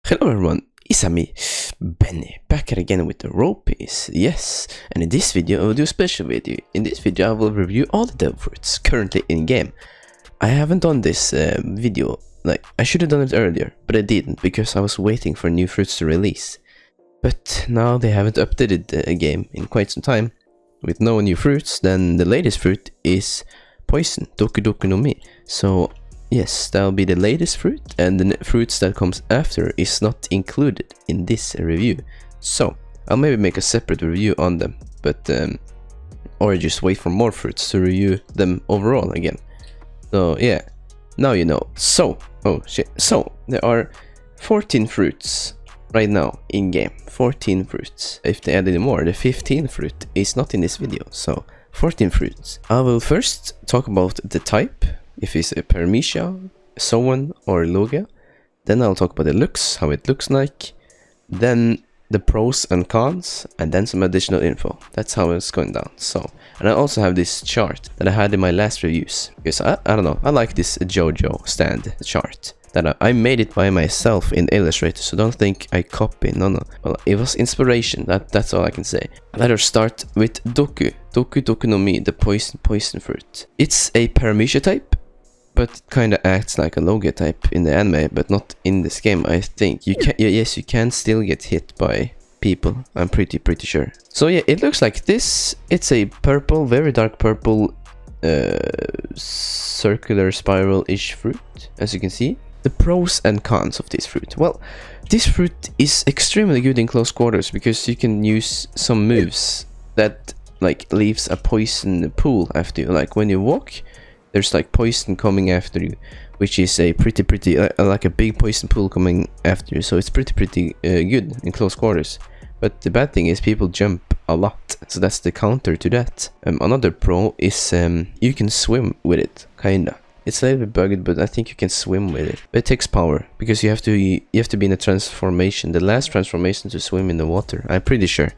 Hello everyone, it's me, Benny, back again with the rope piece, yes, and in this video I will do a special video. In this video I will review all the devil fruits currently in game. I haven't done this video, I should have done it earlier, but I didn't because I was waiting for new fruits to release. But now they haven't updated the game in quite some time, with no new fruits. Then the latest fruit is poison, Doki no Mi, so yes, that'll be the latest fruit, and the fruits that comes after is not included in this review. So I'll maybe make a separate review on them, but or just wait for more fruits to review them overall again. So yeah, now you know. So so there are 14 fruits right now in game. 14 fruits. If they add any more, the 15th fruit is not in this video. So 14 fruits. I will first talk about the type, if it's a Paramecia, Soooo, or Logia. Then I'll talk about the looks, how it looks like. Then the pros and cons, and then some additional info. That's how it's going down. So, and I also have this chart that I had in my last reviews, because I don't know, I like this JoJo stand chart. That I made it by myself in Illustrator, so don't think I copy. No. Well, it was inspiration. That's all I can say. Let us start with Doki no Mi, the poison fruit. It's a Paramecia type, but it kind of acts like a Logia type in the anime, but not in this game. I think you can. Yes, you can still get hit by people. I'm pretty sure. So yeah, it looks like this. It's a purple, very dark purple, circular spiral-ish fruit, as you can see. The pros and cons of this fruit. Well, this fruit is extremely good in close quarters because you can use some moves that leaves a poison pool after you. Like when you walk, there's poison coming after you, which is a pretty like a big poison pool coming after you. So it's pretty good in close quarters. But the bad thing is people jump a lot, so that's the counter to that. Another pro is you can swim with it, kinda. It's a little bit bugged, but I think you can swim with it. But it takes power because you have to be in a transformation, the last transformation to swim in the water. I'm pretty sure.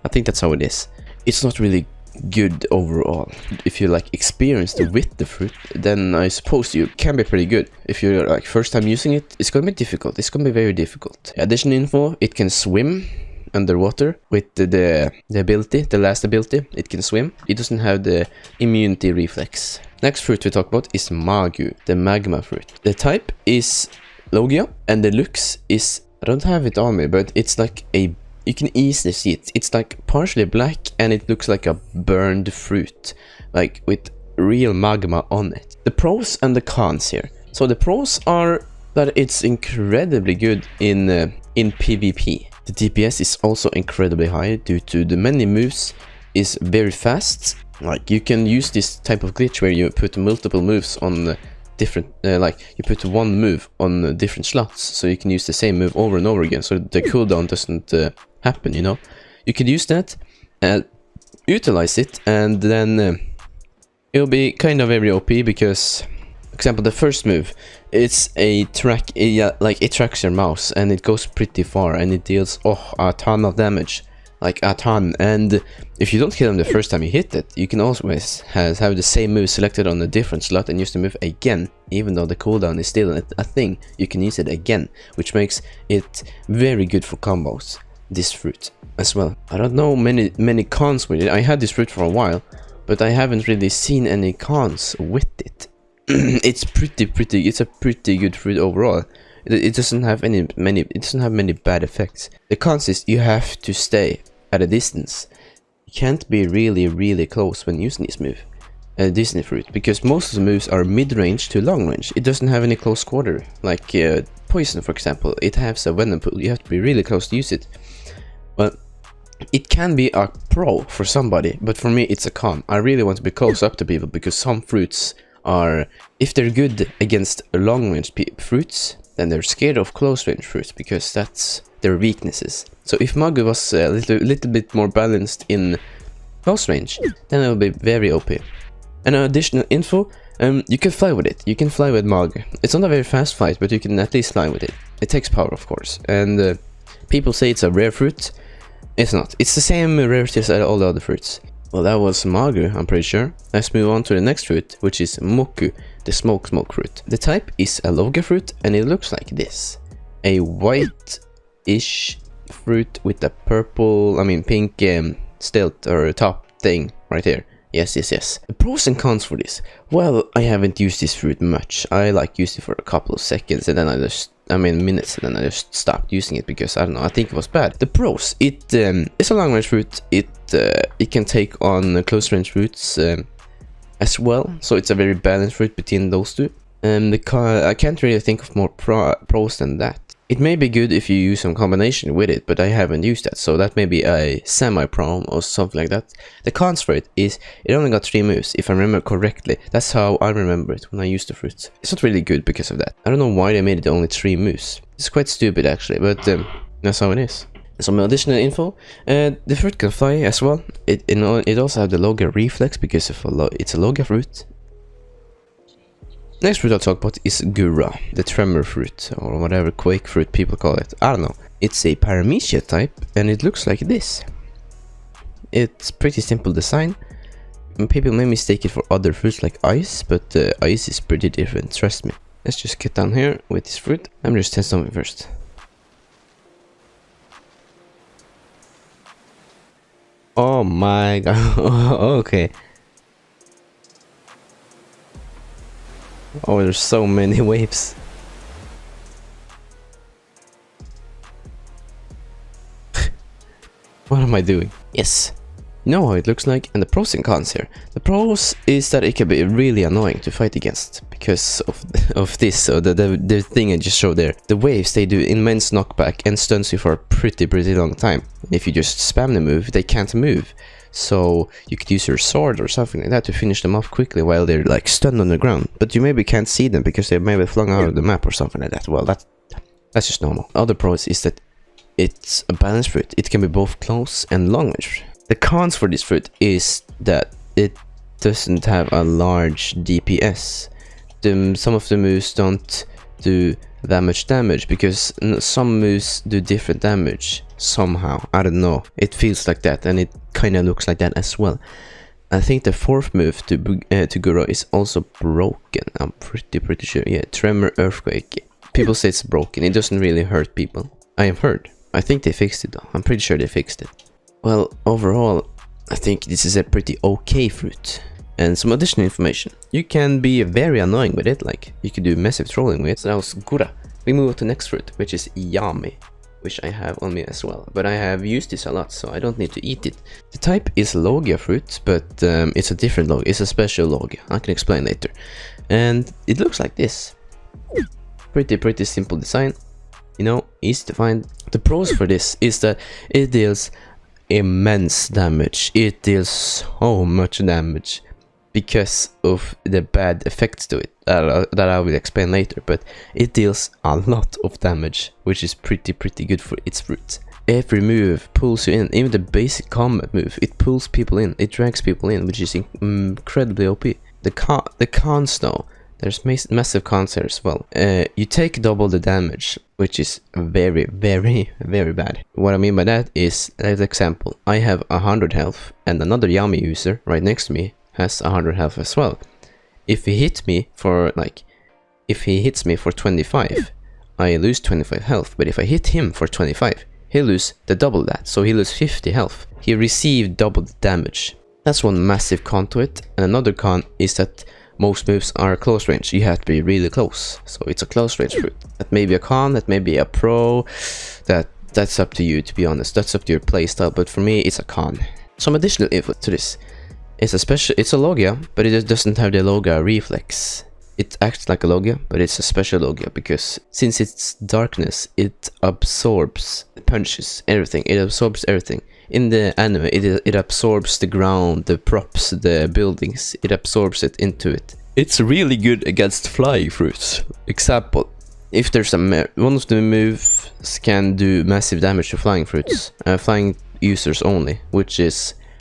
I think that's how it is. It's not really good overall. If you experienced with the fruit, then I suppose you can be pretty good. If you're first time using it, it's gonna be difficult. It's gonna be very difficult. Additional info: it can swim underwater with the ability, the last ability. It can swim. It doesn't have the immunity reflex. Next fruit we talk about is Magu, the Magma fruit. The type is Logia, and the looks is, I don't have it on me, but it's you can easily see it. It's partially black, and it looks like a burned fruit, with real magma on it. The pros and the cons here. So the pros are that it's incredibly good in PvP. The DPS is also incredibly high due to the many moves is very fast. You can use this type of glitch where you put multiple moves on different, you put one move on different slots, so you can use the same move over and over again, so the cooldown doesn't happen, you know. You could use that and utilize it, and then it'll be kind of very OP because, for example, the first move, it's it tracks your mouse, and it goes pretty far, and it deals a ton of damage. A ton, and if you don't kill him the first time you hit it, you can always have the same move selected on a different slot and use the move again. Even though the cooldown is still a thing, you can use it again, which makes it very good for combos, this fruit as well. I don't know many cons with it. I had this fruit for a while, but I haven't really seen any cons with it. It's it's a pretty good fruit overall. It doesn't have many bad effects. The cons is you have to stay at a distance. You can't be really close when using this move, Disney fruit, because most of the moves are mid-range to long-range. It doesn't have any close quarter, poison, for example. It has a venom pool. You have to be really close to use it. Well, it can be a pro for somebody, but for me it's a con. I really want to be close up to people because some fruits are, if they're good against long-range fruits, then they're scared of close-range fruits because that's their weaknesses. So if Magu was a little bit more balanced in close range, then it will be very OP. And additional info, you can fly with it. You can fly with Magu. It's not a very fast flight, but you can at least fly with it. It takes power, of course. And people say it's a rare fruit. It's not. It's the same rarity as all the other fruits. Well, that was Magu, I'm pretty sure. Let's move on to the next fruit, which is Moku, the smoke fruit. The type is a Logia fruit, and it looks like this. a white-ish fruit with a purple, pink stilt or top thing right here. Yes. The pros and cons for this. Well, I haven't used this fruit much. I like used it for a couple of seconds and then minutes, and then I just stopped using it because I don't know, I think it was bad. The pros, it's a long range fruit. It can take on close range fruits as well, so it's a very balanced fruit between those two. I can't really think of more pros than that. It may be good if you use some combination with it, but I haven't used that, so that may be a semi-pro or something like that. The cons for it is it only got 3 moves, if I remember correctly. That's how I remember it when I used the fruit. It's not really good because of that. I don't know why they made it only 3 moves. It's quite stupid actually, but that's how it is. Some additional info. The fruit can fly as well. It also has the Logia reflex because it's a Logia fruit. Next fruit I'll talk about is Gura, the Tremor fruit, or whatever quake fruit people call it. I don't know. It's a Paramecia type, and it looks like this. It's pretty simple design. And people may mistake it for other fruits like ice, but ice is pretty different, trust me. Let's just get down here with this fruit. I'm just test something first. Oh my god, okay. Oh, there's so many waves. What am I doing? Yes. You know how it looks like, and the pros and cons here. The pros is that it can be really annoying to fight against because of this. So the thing I just showed there. The waves, they do immense knockback and stuns you for a pretty long time. If you just spam the move, they can't move. So you could use your sword or something like that to finish them off quickly while they're like stunned on the ground. But you maybe can't see them because they may be flung out of the map or something like that. Well, that's just normal. Other pros is that it's a balanced fruit. It can be both close and long range. The cons for this fruit is that it doesn't have a large DPS. Some of the moves don't do that much damage because some moves do different damage somehow. I don't know. It feels like that, and it kind of looks like that as well. I think the 4th move to Gura is also broken. I'm pretty sure. Yeah, Tremor Earthquake. People say it's broken. It doesn't really hurt people. I have heard. I think they fixed it though. I'm pretty sure they fixed it. Well, overall, I think this is a pretty okay fruit. And some additional information. You can be very annoying with it, like you can do massive trolling with it. So that was Gura. We move on to the next fruit, which is Yami, which I have on me as well. But I have used this a lot, so I don't need to eat it. The type is Logia fruit, but it's a different Logia. It's a special Logia. I can explain later. And it looks like this. Pretty simple design. You know, easy to find. The pros for this is that it deals immense damage. It deals so much damage because of the bad effects to it that I will explain later, but it deals a lot of damage, which is pretty good for its fruit. Every move pulls you in, even the basic combat move, it pulls people in, it drags people in, which is incredibly OP. The cons though, there's massive cons here as well. You take double the damage, which is very bad. What I mean by that is, as an example, I have 100 health and another Yami user right next to me has 100 health as well. If he hits me for 25, I lose 25 health, but if I hit him for 25, he'll lose the double that, so he loses 50 health. He received double the damage. That's one massive con to it, and another con is that most moves are close range. You have to be really close, so it's a close range fruit. That may be a con, that may be a pro, that's up to you, to be honest. That's up to your playstyle, but for me it's a con. Some additional info to this. It's a Logia, but it doesn't have the Logia reflex. It acts like a Logia, but it's a special Logia because since it's darkness, it absorbs punches, everything. It absorbs everything. In the anime, it absorbs the ground, the props, the buildings. It absorbs it into it. It's really good against flying fruits. Example, if there's one of the moves can do massive damage to flying fruits, flying users only,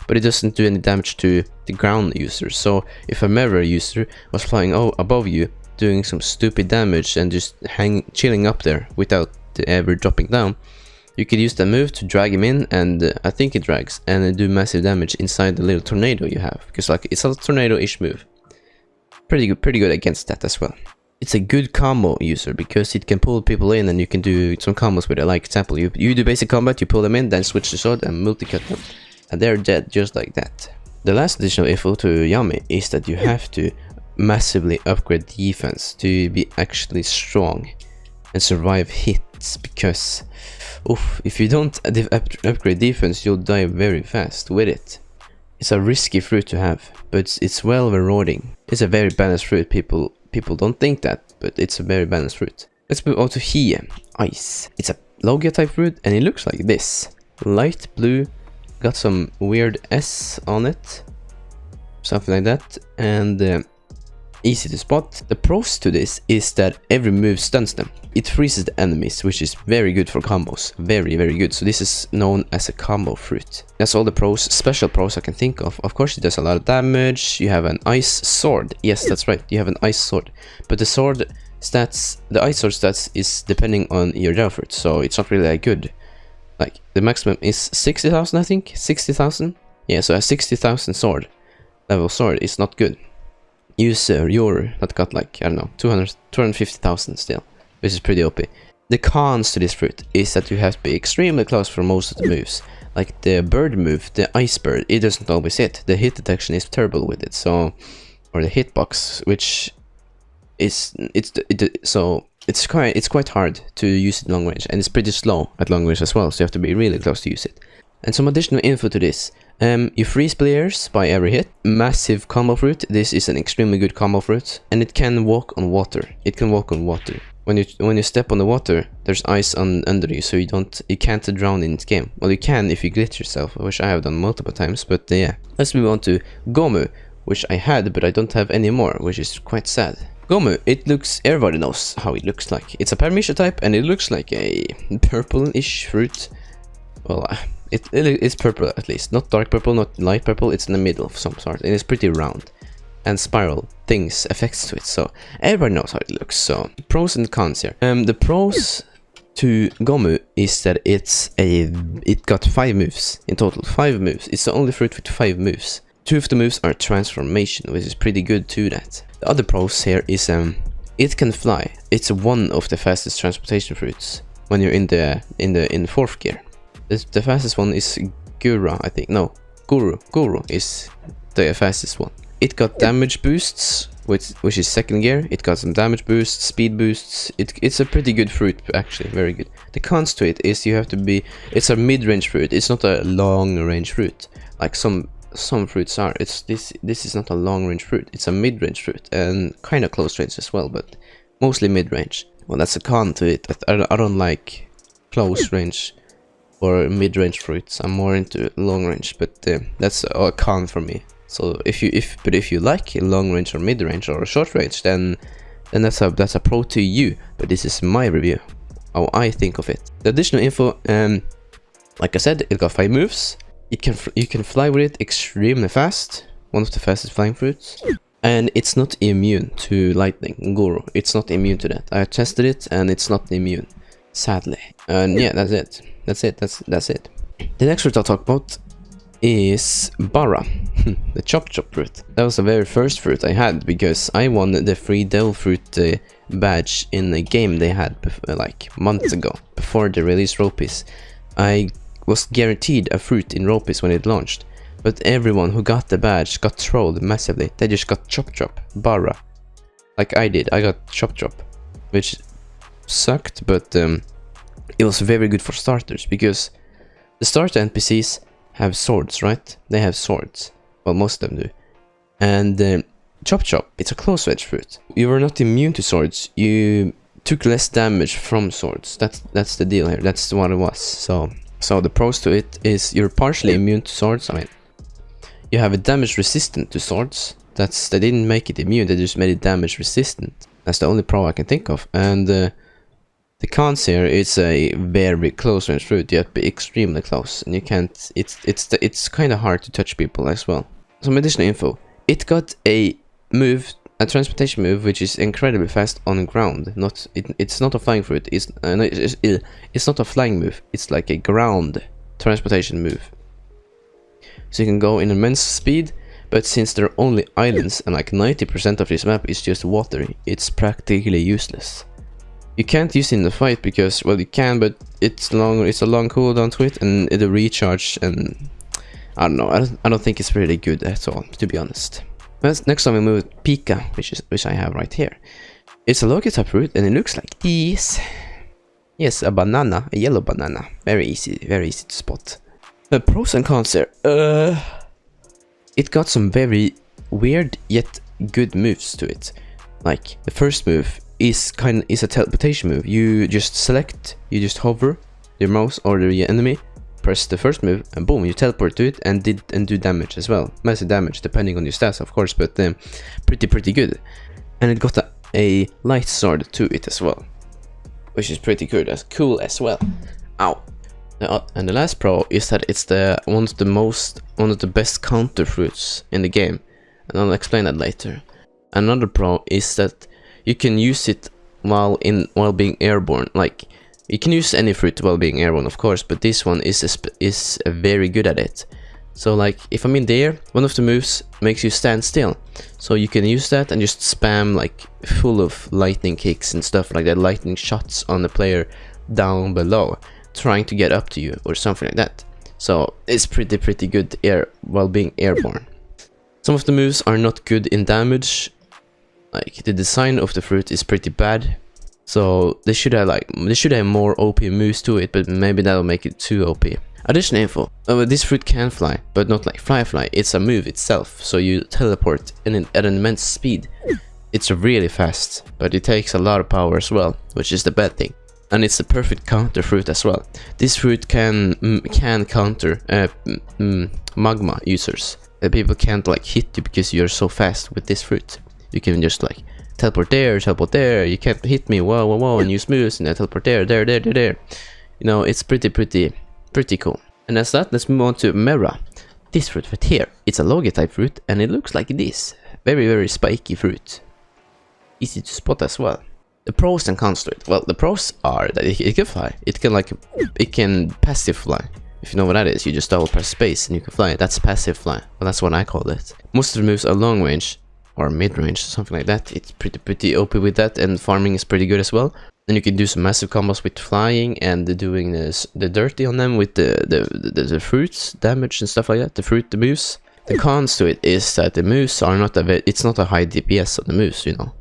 but it doesn't do any damage to the ground users. So if a Mira user was flying above you, doing some stupid damage and just chilling up there without ever dropping down, you could use the move to drag him in, and I think it drags, and do massive damage inside the little tornado you have, because like it's a tornado-ish move. Pretty good against that as well. it's a good combo user because it can pull people in and you can do some combos with it. Like example, you do basic combat, you pull them in, then switch the sword and multi-cut them, and they're dead just like that. The last additional info to Yami is that you have to massively upgrade defense to be actually strong and survive hits, because if you don't upgrade defense, you'll die very fast with it. It's a risky fruit to have, but it's well rewarding. It's a very balanced fruit. People don't think that, but it's a very balanced fruit. Let's move on to Hie, ice. It's a Logia type fruit and it looks like this. Light blue, got some weird S on it, something like that, and easy to spot. The pros to this is that every move stuns them. It freezes the enemies, which is very good for combos. Very, very good. So this is known as a combo fruit. That's all the pros, special pros I can think of. Of course, it does a lot of damage. You have an ice sword. Yes, that's right. You have an ice sword. But the sword stats, the ice sword stats is depending on your gel fruit. So it's not really that good. Like, the maximum is 60,000, I think. 60,000. Yeah, so a 60,000 sword, level sword, is not good. Use your that got like, I don't know, 250,000 still, which is pretty OP. The cons to this fruit is that you have to be extremely close for most of the moves. Like the bird move, the ice bird, it doesn't always hit. The hit detection is terrible with it, so, or the hitbox, which is it's quite hard to use it long range, and it's pretty slow at long range as well, so you have to be really close to use it. And some additional info to this. You freeze players by every hit. Massive combo fruit. This is an extremely good combo fruit, and it can walk on water. It can walk on water. When you step on the water, there's ice under you, so you can't drown in this game. Well, you can if you glitch yourself, which I have done multiple times. But yeah, let's move on to Gomu, which I had, but I don't have anymore, which is quite sad. Gomu, everybody knows how it looks like. It's a Paramecia type, and it looks like a purple-ish fruit. Well, it's purple at least, not dark purple, not light purple. It's in the middle of some sort, and it's pretty round and spiral things effects to it, so everybody knows how it looks. So pros and cons here. The pros to Gomu is that it got 5 moves in total. 5 moves. It's the only fruit with 5 moves. 2 of the moves are transformation, which is pretty good to that. The other pros here is it can fly. It's one of the fastest transportation fruits when you're in 4th gear. The fastest one is Gura, I think. No, Guru is the fastest one. It got damage boosts, which is 2nd gear. It got some damage boosts, speed boosts. It's a pretty good fruit, actually, very good. The cons to it is you have to be. It's a mid-range fruit. It's not a long-range fruit like some fruits are. This is not a long-range fruit. It's a mid-range fruit and kind of close range as well, but mostly mid-range. Well, that's a con to it. I don't like close range or mid-range fruits. I'm more into long range, but that's a con for me. So if you like long range or mid-range or short range, then that's a pro to you. But this is my review, how I think of it. The additional info, like I said, it got 5 moves. You can fly with it extremely fast. One of the fastest flying fruits. And it's not immune to lightning. Guru, it's not immune to that. I tested it and it's not immune, sadly. And yeah, that's it. That's it. The next fruit I'll talk about is Bara, the Chopchop fruit. That was the very first fruit I had because I won the free devil fruit badge in a game they had like months ago, before they released Ropis. I was guaranteed a fruit in Ropis when it launched, but everyone who got the badge got trolled massively. They just got Chopchop, Bara, like I did. I got Chopchop, which sucked, but it was very good for starters, because the starter NPCs have swords, right? They have swords. Well, most of them do. And Chopchop, it's a close range fruit. You were not immune to swords. You took less damage from swords. That's the deal here. That's what it was. So the pros to it is you're partially immune to swords. I mean, you have a damage resistant to swords. They didn't make it immune. They just made it damage resistant. That's the only pro I can think of. And the cons here, it's a very close range fruit. You have to be extremely close, and you can't. It's kind of hard to touch people as well. Some additional info. It got a transportation move, which is incredibly fast on the ground. It's not a flying fruit. It's not a flying move. It's like a ground transportation move. So you can go in immense speed, But since there are only islands and like 90% of this map is just water, it's practically useless. You can't use it in the fight because, well, you can, but it's a long cooldown to it, and it'll recharge, and I don't know. I don't think it's really good at all, to be honest. Next time we move Pika, which I have right here. It's a Loki type fruit, and it looks like this. Yes, a banana, a yellow banana. Very easy to spot. The pros and cons here. It got some very weird yet good moves to it. Like the first move is a teleportation move. You just select, you just hover your mouse or the enemy, press the first move, and boom, you teleport to it and do damage as well. Massive damage depending on your stats, of course, but pretty good. And it got a light sword to it as well, which is pretty good. That's cool as well. Ow. And the last pro is that it's one of the best counter fruits in the game, and I'll explain that later. Another pro is that you can use it while being airborne. Like, you can use any fruit while being airborne, of course, but this one is very good at it. So like, if I'm in the air, one of the moves makes you stand still, so you can use that and just spam like full of lightning kicks and stuff like that, lightning shots on the player down below, trying to get up to you or something like that. So it's pretty good while being airborne. Some of the moves are not good in damage. Like, the design of the fruit is pretty bad, so they should have more OP moves to it, but maybe that'll make it too OP. Additional info. This fruit can fly, but not like fly. It's a move itself, so you teleport at an immense speed. It's really fast, but it takes a lot of power as well, which is the bad thing. And it's the perfect counter fruit as well. This fruit can counter Magma users. People can't like hit you because you're so fast with this fruit. You can just like teleport there, you can't hit me, whoa, and use moves, and I teleport there. You know, it's pretty cool. And as that, let's move on to Mira. This fruit right here, it's a Logi type fruit, and it looks like this. Very spiky fruit. Easy to spot as well. The pros and cons to it. Well, the pros are that it can fly. It can passive fly. If you know what that is, you just double press space and you can fly. That's passive fly. Well, that's what I call it. Most of the moves are long range or mid range, something like that. It's pretty OP with that, and farming is pretty good as well. Then you can do some massive combos with flying and doing the dirty on them with the fruits damage and stuff like that. The moves. The cons to it is that the moves are it's not a high DPS on the moves, you know.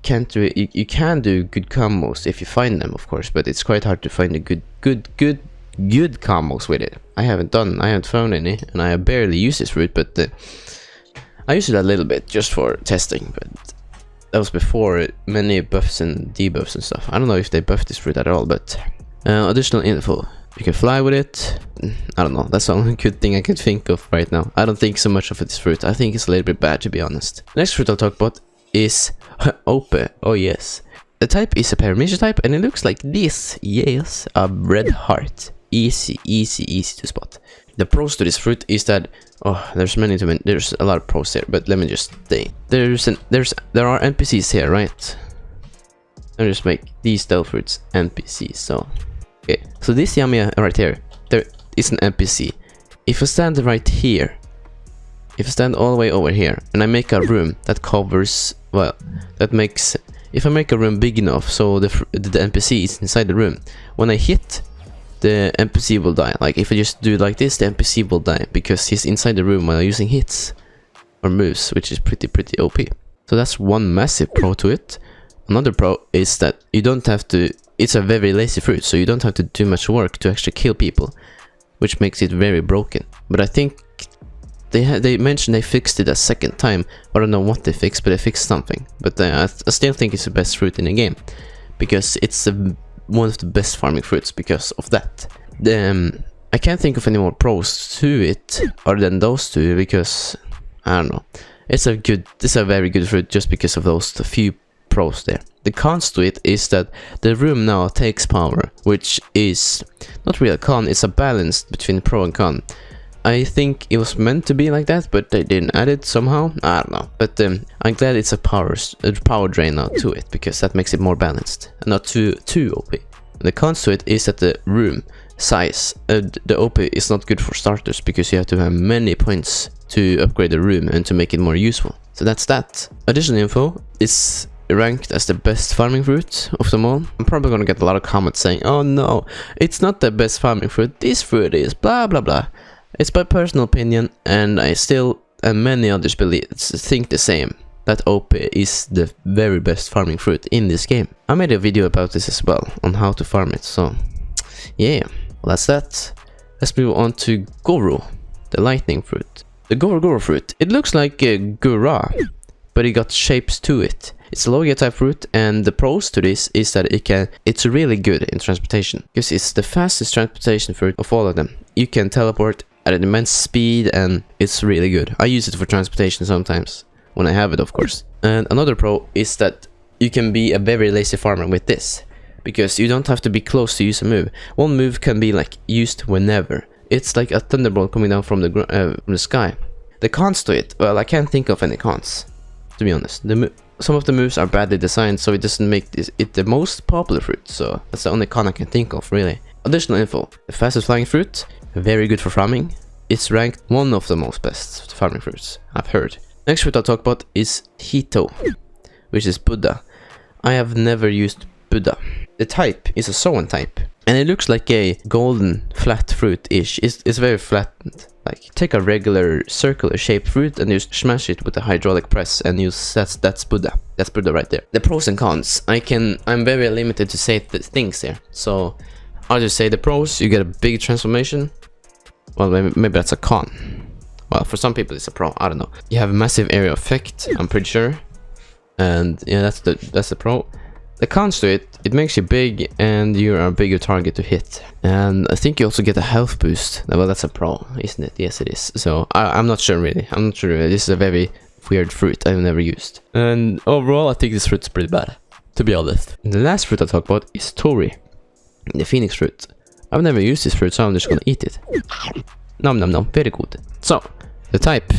You can do good combos if you find them, of course, but it's quite hard to find a good combos with it. I haven't found any, and I barely use this fruit, but I use it a little bit just for testing, but that was before many buffs and debuffs and stuff. I don't know if they buffed this fruit at all, but additional info. You can fly with it. I don't know, that's the only good thing I can think of right now. I don't think so much of this fruit. I think it's a little bit bad, to be honest. Next fruit I'll talk about is Ope. Oh yes. The type is a Paramecia type, and it looks like this. Yes, a red heart. Easy to spot. The pros to this fruit is that there's a lot of pros here, but let me just say there are NPCs here, right? Let me just make these stealth fruits NPCs. So okay, so this Yami right here, there is an NPC. If I stand right here, if I stand all the way over here, and I make a room that covers, well, if I make a room big enough so the NPC is inside the room, when I hit, the NPC will die. Like, if I just do it like this, the NPC will die because he's inside the room while using hits or moves, which is pretty OP. So that's one massive pro to it. Another pro is that you don't have to, it's a very lazy fruit, so you don't have to do much work to actually kill people, which makes it very broken. But I think they mentioned they fixed it a second time. I don't know what they fixed, but they fixed something. But I still think it's the best fruit in the game, because it's one of the best farming fruits because of that. I can't think of any more pros to it other than those two, because I don't know. It's a very good fruit just because of those few pros there. The cons to it is that the room now takes power, which is not really a con. It's a balance between pro and con. I think it was meant to be like that, but they didn't add it somehow. I don't know. But I'm glad it's a power drain now to it, because that makes it more balanced and not too OP. The cons to it is that the room size, the OP is not good for starters, because you have to have many points to upgrade the room and to make it more useful. So that's that. Additional info is ranked as the best farming fruit of them all. I'm probably gonna get a lot of comments saying, oh no, it's not the best farming fruit, this fruit is blah blah blah. It's my personal opinion, and I still and many others think the same, that OP is the very best farming fruit in this game. I made a video about this as well, on how to farm it, so yeah, well, that's that. Let's move on to Goro, the lightning fruit. The Goro fruit, it looks like a Gura, but it got shapes to it. It's a Logia type fruit, and the pros to this is that it's really good in transportation, because it's the fastest transportation fruit of all of them. You can teleport at an immense speed, and it's really good. I use it for transportation sometimes, when I have it, of course. And another pro is that you can be a very lazy farmer with this, because you don't have to be close to use a move. One move can be like used whenever. It's like a thunderbolt coming down from the sky. The cons to it, well, I can't think of any cons, to be honest. Some of the moves are badly designed, so it doesn't make it the most popular fruit, so that's the only con I can think of, really. Additional info: the fastest flying fruit, very good for farming. It's ranked one of the most best farming fruits I've heard. Next fruit I'll talk about is Hito, which is Buddha. I have never used Buddha. The type is a Soooo type, and it looks like a golden flat fruit-ish. It's very flattened. Like, take a regular circular shaped fruit and you smash it with a hydraulic press, and that's Buddha. That's Buddha right there. The pros and cons. I'm very limited to say things here, so I'll just say the pros: you get a big transformation. Well, maybe that's a con. Well, for some people it's a pro, I don't know. You have a massive area effect, I'm pretty sure. And yeah, that's the pro. The cons to it makes you big, and you're a bigger target to hit. And I think you also get a health boost. Well, that's a pro, isn't it? Yes, it is. So I'm not sure really. I'm not sure. This is a very weird fruit I've never used. And overall, I think this fruit's pretty bad, to be honest. And the last fruit I'll talk about is Tori, the phoenix fruit. I've never used this fruit, so I'm just gonna eat it. Nom nom nom, very good. So, the type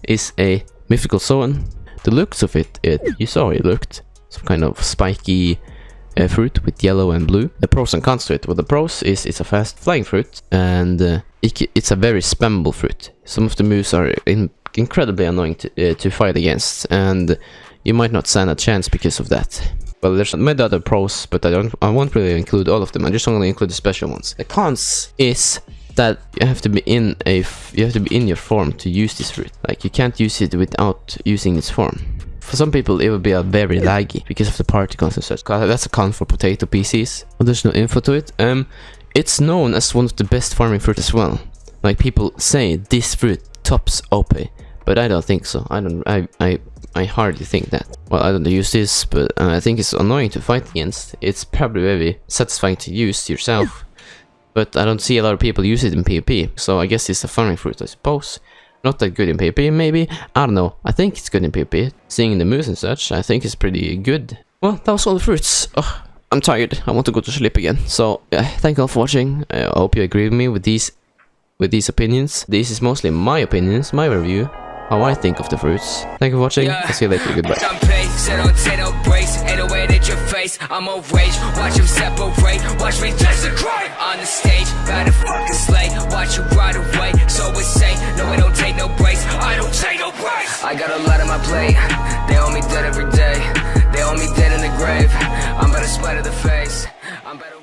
is a mythical Soooo. The looks of it, you saw it looked some kind of spiky fruit with yellow and blue. The pros and cons to it. Well, the pros is it's a fast flying fruit, and it's a very spammable fruit. Some of the moves are incredibly annoying to fight against, and you might not stand a chance because of that. Well, there's many other pros, but I won't really include all of them. I'm just only include the special ones. The cons is that you have to be in your form to use this fruit. Like, you can't use it without using its form. For some people, it will be a very laggy because of the particles and such. That's a con for potato PCs. Additional info to it. It's known as one of the best farming fruit as well. Like, people say this fruit tops OP, but I don't think so. I hardly think that. Well, I don't use this, but I think it's annoying to fight against. It's probably very satisfying to use yourself, but I don't see a lot of people use it in PvP, so I guess it's a farming fruit, I suppose. Not that good in PvP, maybe? I don't know. I think it's good in PvP. Seeing the moves and such, I think it's pretty good. Well, that was all the fruits. Oh, I'm tired. I want to go to sleep again. So, thank you all for watching. I hope you agree with me with these opinions. This is mostly my opinions, my review, how I think of the fruits. Thank you for watching. I'll see you later. Goodbye. I'm on rage, watch him separate, watch me desecrate on the stage, about to fucking slay, watch you ride away, so insane, no we don't take no breaks, I don't take no breaks. I got a lot on my plate, they owe me dead every day, they owe me dead in the grave, I'm better splat in the face, I'm better